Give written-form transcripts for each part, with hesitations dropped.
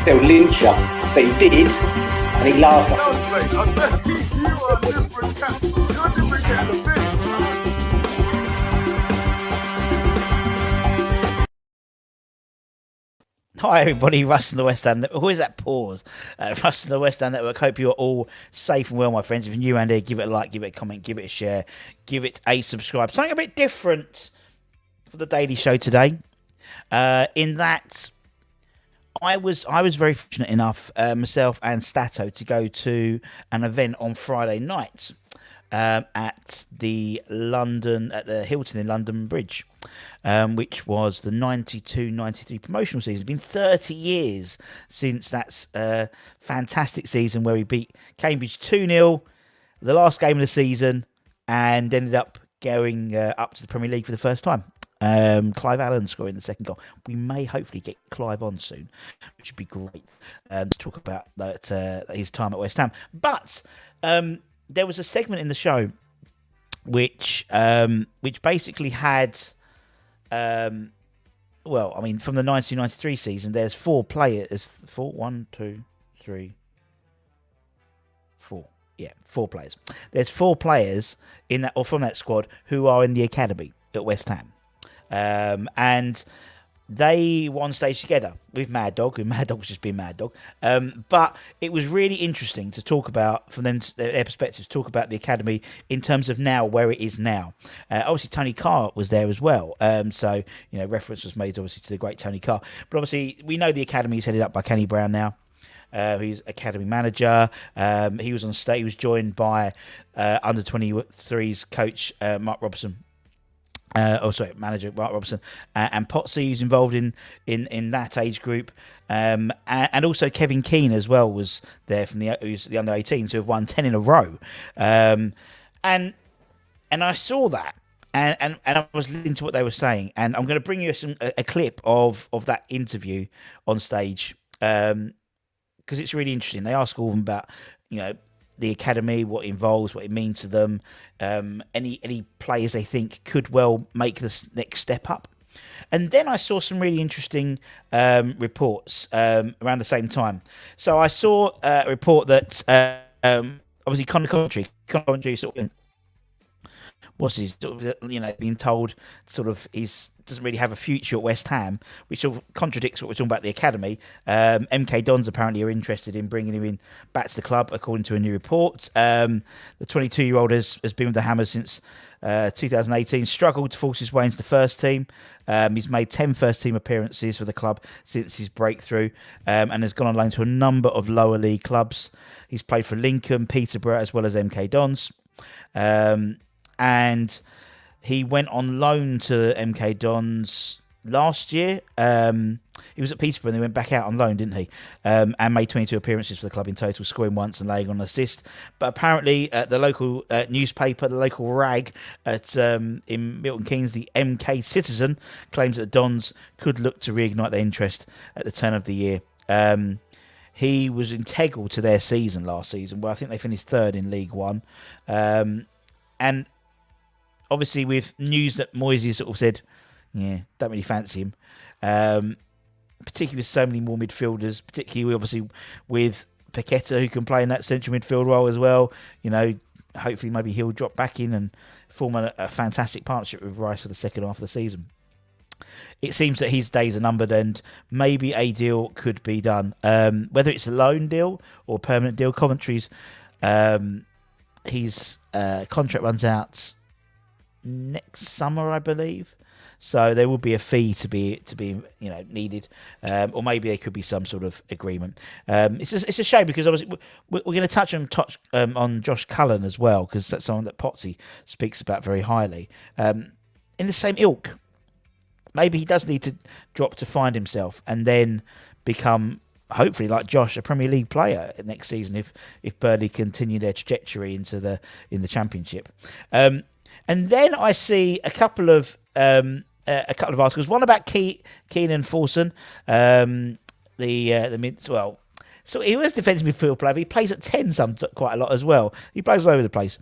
they'll lynch you. But he did, and he laughs at them. You are a different cat. You're a different cat of fish. Hi everybody, Russ and the West Ham Network. Who is that pause? Russ and the West Ham Network. Hope you're all safe and well, my friends. If you're new around here, give it a like, give it a comment, give it a share, give it a subscribe. Something a bit different for the Daily Show today. In that, I was very fortunate enough, myself and Stato, to go to an event on Friday night at the Hilton in London Bridge. Which was the 92-93 promotional season. It's been 30 years since that fantastic season where we beat Cambridge 2-0, the last game of the season, and ended up going up to the Premier League for the first time. Clive Allen scoring the second goal. We may hopefully get Clive on soon, which would be great to talk about his time at West Ham. But there was a segment in the show which basically had... from the 1993 season, there's four players. Four players. There's four players in that, or from that squad, who are in the academy at West Ham, and they were on stage together with Mad Dog, and Mad Dog was just being Mad Dog. But it was really interesting to talk about, from them, their perspectives, talk about the academy in terms of now, where it is now. Obviously, Tony Carr was there as well. So, reference was made, obviously, to the great Tony Carr. But obviously, we know the academy is headed up by Kenny Brown now. He's academy manager. He was on stage. He was joined by under 23's coach, Mark Robson. Manager Mark Robson and Potsy, who's involved in that age group, and also Kevin Keane as well was there who's the under 18s who have won 10 in a row, and I saw that and I was listening to what they were saying, and I'm going to bring you a clip of that interview on stage because it's really interesting. They ask all of them about the academy, what it involves, what it means to them, any players they think could well make this next step up. And then I saw some really interesting reports around the same time. So I saw a report that obviously Coventry sort of being told sort of doesn't really have a future at West Ham, which sort of contradicts what we're talking about the academy. MK Dons apparently are interested in bringing him in back to the club, according to a new report. The 22-year-old has been with the Hammers since 2018, struggled to force his way into the first team. He's made 10 first-team appearances for the club since his breakthrough, and has gone on loan to a number of lower league clubs. He's played for Lincoln, Peterborough, as well as MK Dons. And he went on loan to MK Dons last year. He was at Peterborough and they went back out on loan, didn't he? And made 22 appearances for the club in total, scoring once and laying on an assist. But apparently the local newspaper, the local rag in Milton Keynes, the MK Citizen, claims that the Dons could look to reignite their interest at the turn of the year. He was integral to their season last season, where I think they finished third in League One. And obviously, with news that Moisey sort of said, don't really fancy him, particularly with so many more midfielders, particularly obviously with Paqueta, who can play in that central midfield role as well. Hopefully maybe he'll drop back in and form a fantastic partnership with Rice for the second half of the season. It seems that his days are numbered and maybe a deal could be done. Whether it's a loan deal or a permanent deal, Coventry's his contract runs out next summer, I believe. So there will be a fee to be needed, or maybe there could be some sort of agreement. It's a shame because obviously we're going to touch on Josh Cullen as well, because that's someone that Potsy speaks about very highly. In the same ilk, maybe he does need to drop to find himself and then become, hopefully, like Josh, a Premier League player next season if Burnley continue their trajectory in the Championship. And then I see a couple of articles. One about Keenan Forson, the mid. Well, so he was defensive midfield player, but he plays at 10 quite a lot as well. He plays all over the place.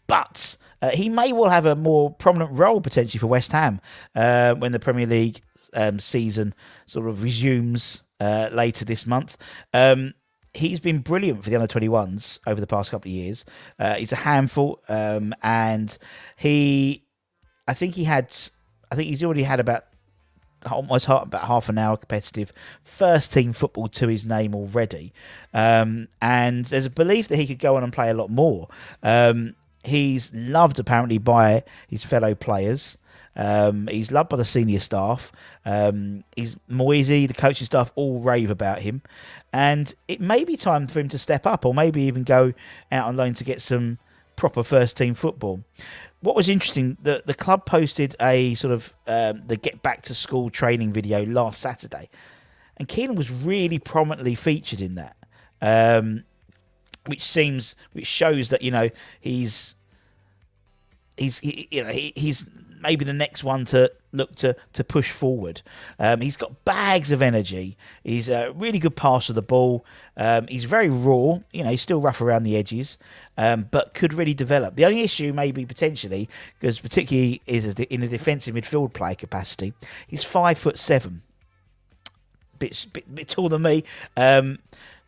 But he may well have a more prominent role potentially for West Ham when the Premier League season sort of resumes later this month. He's been brilliant for the under-21s over the past couple of years. He's a handful, and I think he's already had about half an hour competitive first team football to his name already, and there's a belief that he could go on and play a lot more. He's loved apparently by his fellow players. He's loved by the senior staff. He's Moisey, the coaching staff, all rave about him, and it may be time for him to step up, or maybe even go out on loan to get some proper first team football. What was interesting, the club posted a sort of the get back to school training video last Saturday, and Keelan was really prominently featured in that, which shows that he's maybe the next one to look to push forward. He's got bags of energy. He's a really good passer of the ball. He's very raw. He's still rough around the edges, but could really develop. The only issue maybe potentially, because particularly is in a defensive midfield player capacity, he's 5'7", bit taller than me,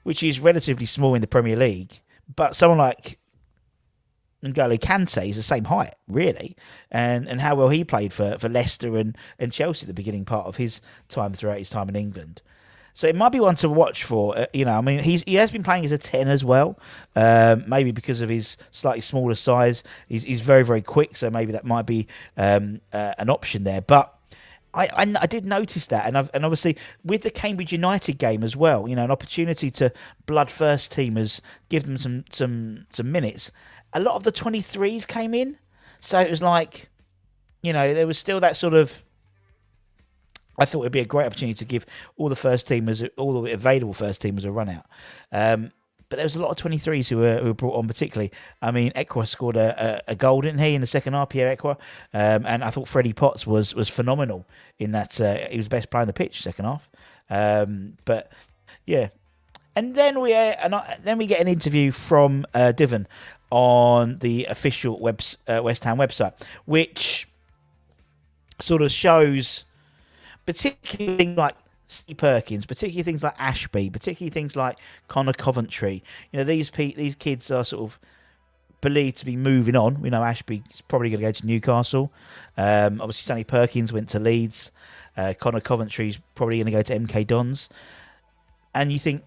which is relatively small in the Premier League. But someone like N'Golo Kante is the same height, really, and how well he played for Leicester and Chelsea at the beginning part of his time throughout his time in England. So it might be one to watch for. He has been playing as a 10 as well, maybe because of his slightly smaller size. He's very, very quick, so maybe that might be an option there. But I did notice that, and obviously with the Cambridge United game as well, an opportunity to blood first teamers, give them some minutes. A lot of the 23s came in, so it was like, there was still that sort of. I thought it'd be a great opportunity to give all the first teamers, all the available first teamers, a run out. But there was a lot of 23s who were brought on, particularly. I mean, Ekwa scored a goal, didn't he, in the second half, Pierre Ekwa? And I thought Freddie Potts was phenomenal in that. He was the best player on the pitch second half. But yeah, and then we get an interview from Divan on the official West Ham website, which sort of shows particularly things like Steve Perkins, particularly things like Ashby, particularly things like Connor Coventry. These kids are sort of believed to be moving on. We know Ashby's probably going to go to Newcastle. Obviously, Sonny Perkins went to Leeds. Connor Coventry's probably going to go to MK Dons. And you think,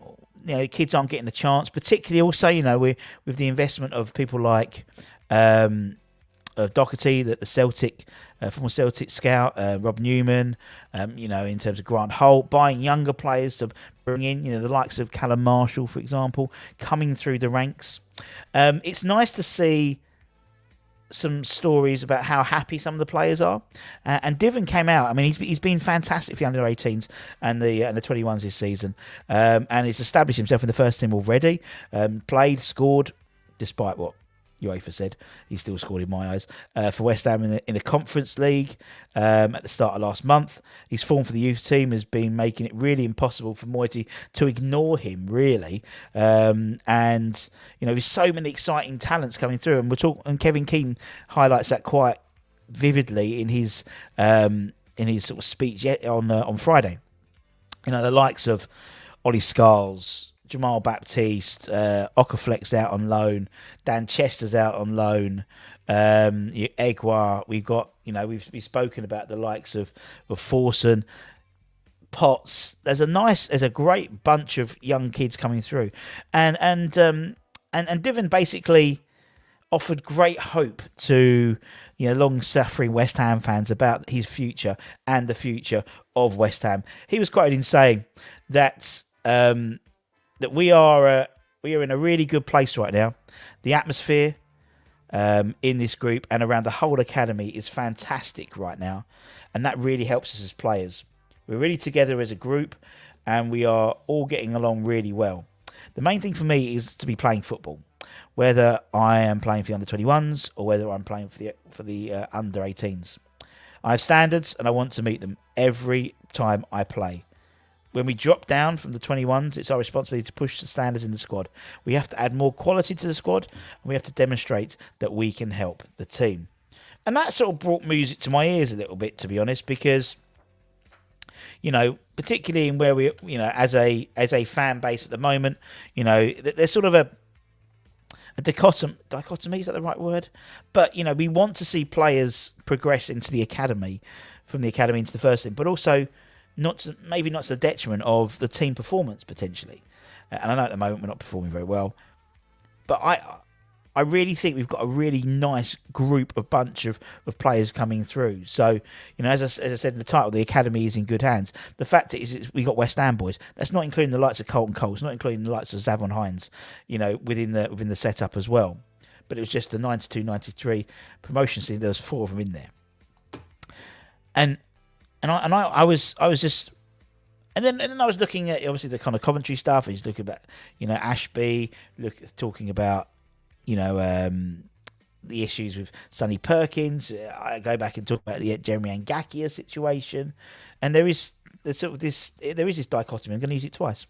kids aren't getting a chance, particularly also, with the investment of people like Doherty, the Celtic, former Celtic scout, Rob Newman, in terms of Grant Holt, buying younger players to bring in, the likes of Callum Marshall, for example, coming through the ranks. It's nice to see some stories about how happy some of the players are. And Divan came out. I mean, he's been fantastic for the under-18s and the 21s this season. And he's established himself in the first team already. Played, scored, despite what UEFA said, he still scored in my eyes, for West Ham in the Conference League at the start of last month. His form for the youth team has been making it really impossible for Moiti to ignore him, really. And there's so many exciting talents coming through, and Kevin Keane highlights that quite vividly in his sort of speech on Friday. The likes of Ollie Scarles, Jamal Baptiste, Okaflex out on loan, Dan Chester's out on loan, Egwa. We've got, we've spoken about the likes of Forson, Potts. There's a great bunch of young kids coming through, and Divan basically offered great hope to long-suffering West Ham fans about his future and the future of West Ham. He was quoted in saying that. That we are in a really good place right now. The atmosphere in this group and around the whole academy is fantastic right now, and that really helps us as players. We're really together as a group, and we are all getting along really well. The main thing for me is to be playing football, whether I am playing for the under-21s or whether I'm playing for the under-18s. I have standards, and I want to meet them every time I play. When we drop down from the 21s, it's our responsibility to push the standards in the squad. We have to add more quality to the squad, and we have to demonstrate that we can help the team. And that sort of brought music to my ears a little bit, to be honest, because particularly in where we, as a fan base at the moment, there's sort of a dichotomy, is that the right word? But, we want to see players progress into the academy, from the academy into the first team, but also maybe not to the detriment of the team performance, potentially. And I know at the moment we're not performing very well, but I really think we've got a really nice bunch of players coming through. So, as I said in the title, the academy is in good hands. The fact is we got West Ham boys. That's not including the likes of Colton Coles, not including the likes of Zavon Hines, within the setup as well. But it was just the 92-93 promotion scene. There was 4 of them in there, and I was just. And then I was looking at, obviously, the kind of Coventry stuff. He's looking at, Ashby, talking about, the issues with Sonny Perkins. I go back and talk about the Jeremy Angakia situation, and there is this dichotomy. I'm going to use it twice.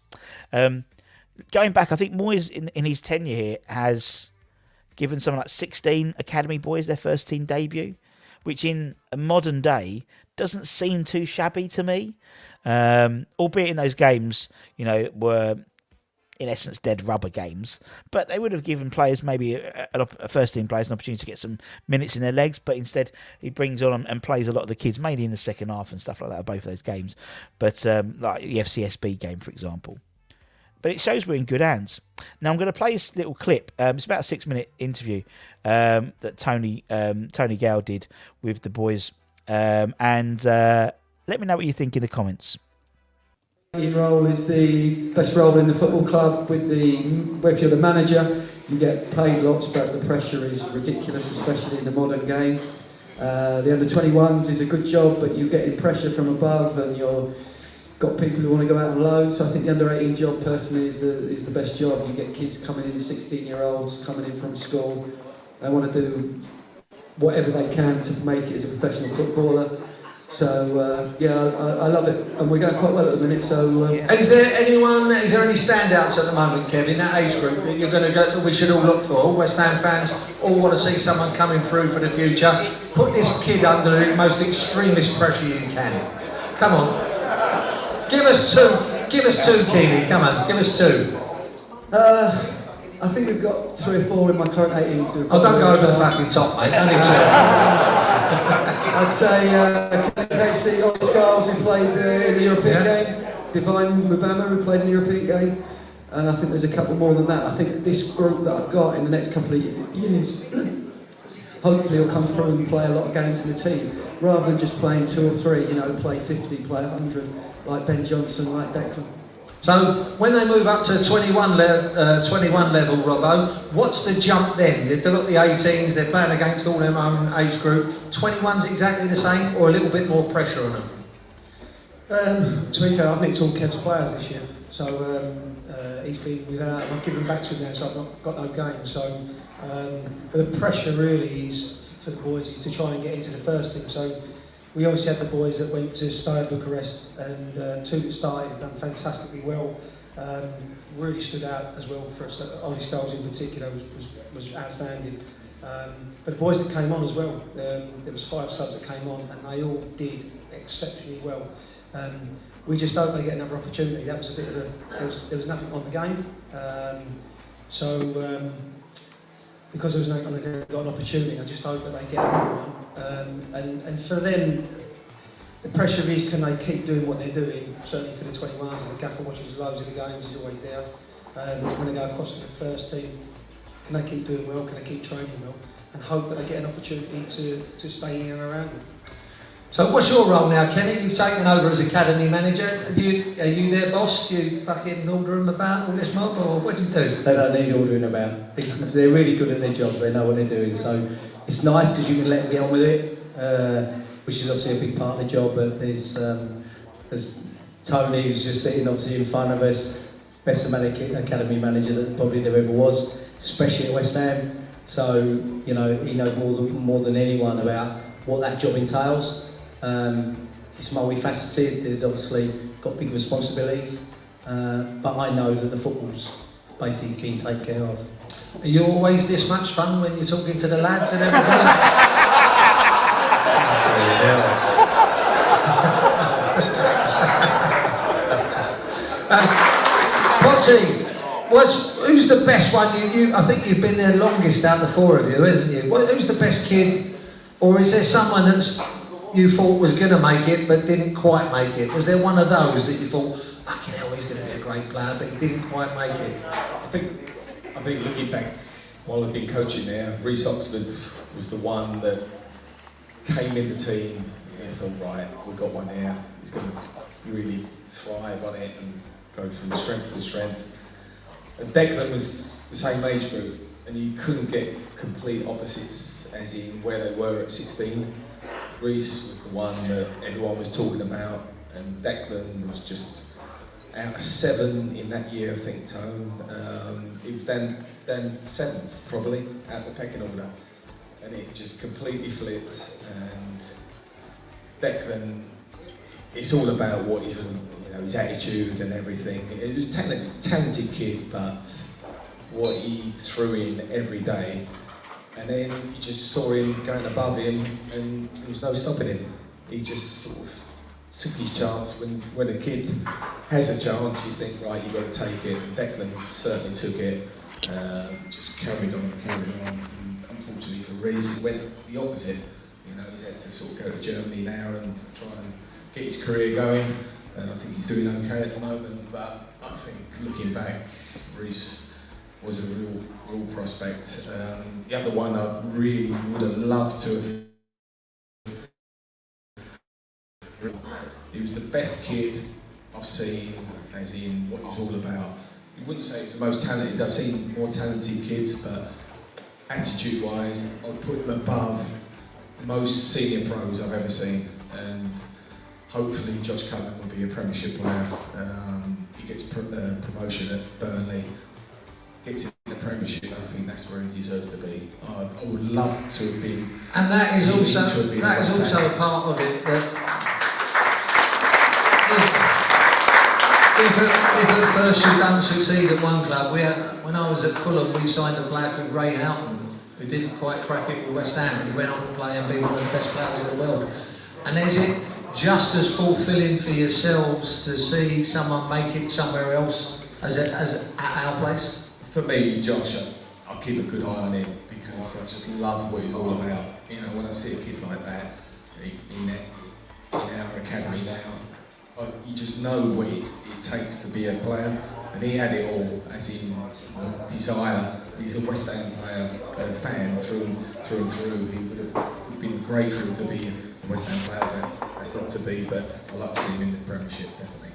Going back, I think Moyes in his tenure here has given something like 16 academy boys their first team debut, which in a modern day doesn't seem too shabby to me. Albeit in those games, were in essence dead rubber games, but they would have given players, maybe a first team players, an opportunity to get some minutes in their legs. But instead, he brings on and plays a lot of the kids, mainly in the second half and stuff like that, both of those games. But like the FCSB game, for example. But it shows we're in good hands. Now I'm going to play this little clip. It's about a 6-minute interview that Tony Gale did with the boys, and let me know what you think in the comments. Your role is the best role in the football club. If you're the manager, you get paid lots, but the pressure is ridiculous, especially in the modern game. The under-21s is a good job, but you're getting pressure from above, and you've got people who want to go out on loan. So I think the under-18 job personally is the best job. You get kids coming in, 16-year-olds coming in from school. They want to do whatever they can to make it as a professional footballer. So I love it, and we're going quite well at the minute. So is there any standouts at the moment, Kev, in that age group that you're going to go? We should all look for. West Ham fans all want to see someone coming through for the future. Put this kid under the most extremist pressure you can. Come on, give us two, Keely. Come on, give us 2. I think we've got 3 or 4 in my current 18s. Oh, don't go over the fucking top, mate. Only 2. I'd say Casey, Oscars, who played in the European game, Divine Mubama, who played in the European game, and I think there's a couple more than that. I think this group that I've got in the next couple of years hopefully will come through and play a lot of games in the team, rather than just playing 2 or 3, play 50, play 100, like Ben Johnson, like Declan. So when they move up to 21 level, Robbo, what's the jump then? They've got the 18s, they're playing against all their own age group. 21's exactly the same, or a little bit more pressure on them? To be fair, I think it's all Kev's players this year. So he's been without, I've given back to him now, so I've not got no game. So but the pressure really is for the boys is to try and get into the first team. So we obviously had the boys that went to Steaua Bucharest, and 2 that started, done fantastically well. Really stood out as well for us. Ollie Scholes in particular was outstanding. But the boys that came on as well, there was 5 subs that came on, and they all did exceptionally well. We just hope they get another opportunity. That was a bit of there was nothing on the game. Because there was no going to got an opportunity, I just hope that they get another one. And for them, the pressure is, can they keep doing what they're doing? Certainly for the 21s, and the gaffer watches loads of the games, he's always there. When they go across to the first team, can they keep doing well? Can they keep training well? And hope that they get an opportunity to stay in and around them. So what's your role now, Kenny? You've taken over as academy manager. Are you their boss? You fucking order them about all this mob, or what do you do? They don't need ordering about. They're really good at their jobs. They know what they're doing. So it's nice because you can let them get on with it, which is obviously a big part of the job. But there's Tony, who's just sitting obviously in front of us, best academy manager that probably there ever was, especially at West Ham. So he knows more than anyone about what that job entails. It's multifaceted. There's obviously got big responsibilities, but I know that the football's basically being taken care of. Are you always this much fun when you're talking to the lads and everything? see. Who's the best one? I think you've been there longest out of the four of you, haven't you? Who's the best kid? Or is there someone that's you thought was going to make it but didn't quite make it? Was there one of those that you thought, fucking hell, he's going to be a great player, but he didn't quite make it? I think looking back, while I've been coaching there, Reece Oxford was the one that came in the team and I thought, right, we've got one here. He's going to really thrive on it and go from strength to strength. And Declan was the same age group, and you couldn't get complete opposites as in where they were at 16. Reece was the one that everyone was talking about, and Declan was just out of 7 in that year, I think, Tone. He was then 7th, probably, out the pecking order. And it just completely flipped, and Declan, it's all about what he's, his attitude and everything. He was a talented kid, but what he threw in every day, and then you just saw him going above him, and there was no stopping him. He just sort of took his chance. When a kid has a chance, you think, right, you've got to take it. And Declan certainly took it, just carried on, and unfortunately for Reece, it went the opposite. He's had to sort of go to Germany now and try and get his career going. And I think he's doing okay at the moment, but I think looking back, Reece was a real prospect. The other one I really would have loved to have. He was the best kid I've seen, as in what he was all about. You wouldn't say he was the most talented. I've seen more talented kids, but attitude-wise, I'd put him above most senior pros I've ever seen. And hopefully Josh Cullen will be a Premiership player. He gets promotion at Burnley, gets in the Premiership. I think that's where he deserves to be. I would love to have been. And that is also a part of it. That if at first you don't succeed at one club, when I was at Fulham, we signed a lad called Ray Houghton, who didn't quite crack it with West Ham, and he went on to play and be one of the best players in the world. And is it just as fulfilling for yourselves to see someone make it somewhere else as at our place? For me, Josh, I'll keep a good eye on him because I just love what he's all about. When I see a kid like that in our academy now, you just know what it takes to be a player, and he had it all, as in desire. He's a West Ham player, a fan through and through. He would have been great for him to be a West Ham player, but that's not to be. But I like to see him in the Premiership, definitely.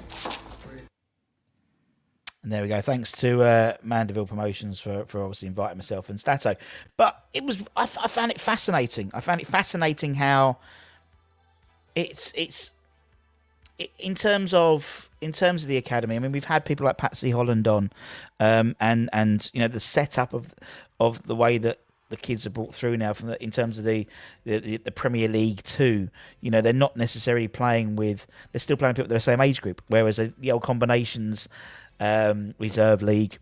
And there we go. Thanks to Mandeville Promotions for obviously inviting myself and Stato. But I found it fascinating. I found it fascinating how it's in terms of the academy. I mean, we've had people like Patsy Holland on, and the setup of the way that the kids are brought through now in terms of the Premier League too. They're not necessarily playing with. They're still playing people of their same age group, whereas the old combinations, reserve league.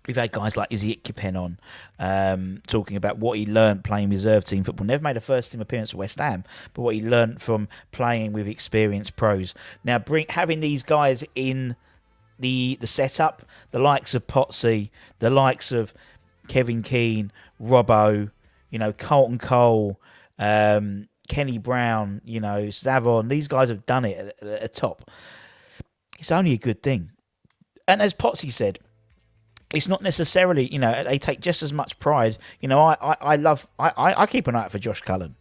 We've had guys like Izzy Itkipen on, talking about what he learnt playing reserve team football. Never made a first team appearance at West Ham, but what he learnt from playing with experienced pros. Now, having these guys in the setup, the likes of Potsy, the likes of Kevin Keane, Robbo, Colton Cole, Kenny Brown, Savon. These guys have done it at the top. It's only a good thing. And as Potsy said, it's not necessarily, they take just as much pride. I keep an eye out for Josh Cullen,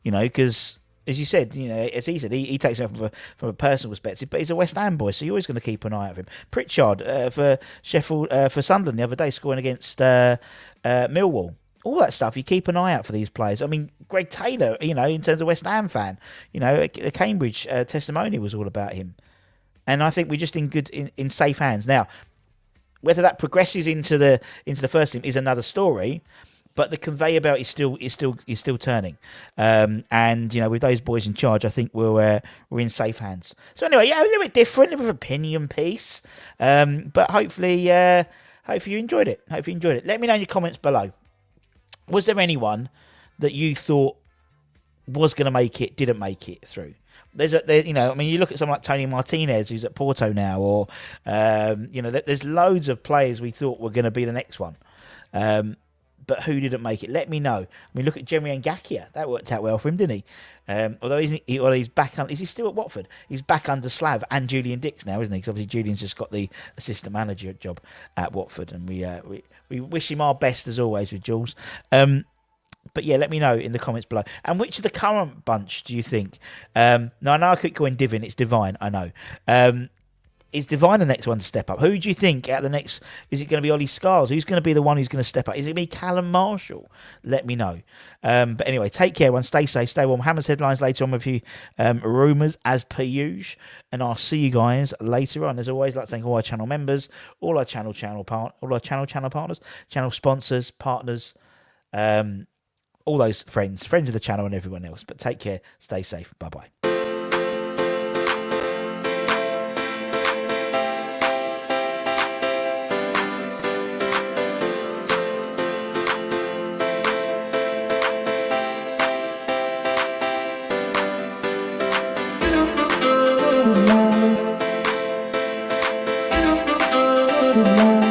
because as you said, as he said, he takes it from a personal perspective, but he's a West Ham boy, so you're always going to keep an eye out for him. Pritchard for Sheffield, for Sunderland the other day, scoring against Millwall. All that stuff, you keep an eye out for these players. I mean, Greg Taylor, in terms of West Ham fan, a Cambridge testimony was all about him. And I think we're just in safe hands. Now, whether that progresses into the first team is another story, but the conveyor belt is still turning. And with those boys in charge, I think we're in safe hands. So anyway, a little bit different, a little bit of opinion piece. But hopefully you enjoyed it. Let me know in your comments below. Was there anyone that you thought was going to make it, didn't make it through. You look at someone like Tony Martinez, who's at Porto now, or there's loads of players we thought were going to be the next one, but who didn't make it? Let me know. Look at Jeremy Ngakia. That worked out well for him, didn't he? Although he's back on. Is he still at Watford? He's back under Slav and Julian Dix now, isn't he? Because obviously Julian's just got the assistant manager job at Watford, and we wish him our best as always with Jules. But yeah, let me know in the comments below. And which of the current bunch do you think? Now, I know I keep going Divine. It's Divine, I know. Is Divine the next one to step up? Who do you think out of the next... Is it going to be Ollie Scars? Who's going to be the one who's going to step up? Is it going to be Callum Marshall? Let me know. But anyway, take care, everyone. Stay safe, stay warm. Hammers headlines later on with a few rumours as per usual. And I'll see you guys later on. As always, I'd like to thank all our channel members, all our channel partners, channel sponsors, partners, all those friends of the channel and everyone else. But take care, stay safe. Bye-bye. Thank you.